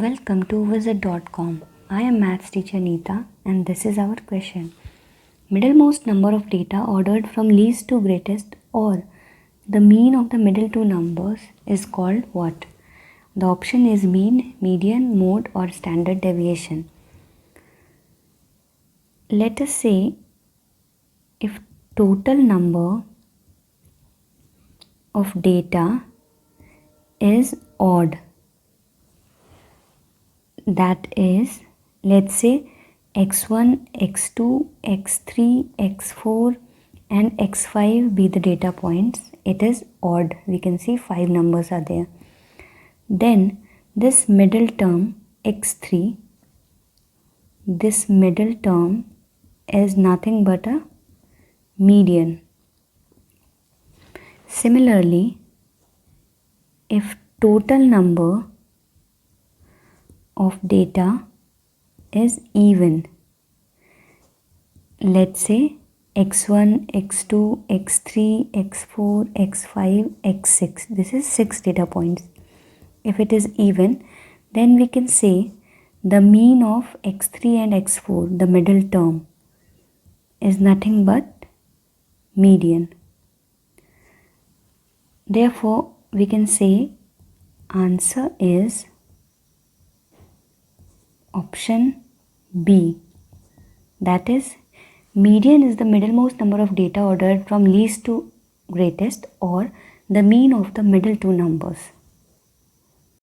Welcome to Wizert.com. I am maths teacher Neeta and this is our question. Middlemost number of data ordered from least to greatest or the mean of the middle two numbers is called what? The option is mean, median, mode or standard deviation. Let us say if total number of data is odd, that is, let's say x1, x2, x3, x4 and x5 be the data points. It is odd. We can see 5 numbers are there. Then this middle term x3, this middle term is nothing but a median. Similarly, if total number of data is even, let's say x1, x2, x3, x4, x5, x6, this is 6 data points. If it is even, then we can say the mean of x3 and x4, the middle term, is nothing but median. Therefore, we can say answer is option B. That is, median is the middlemost number of data ordered from least to greatest or the mean of the middle two numbers.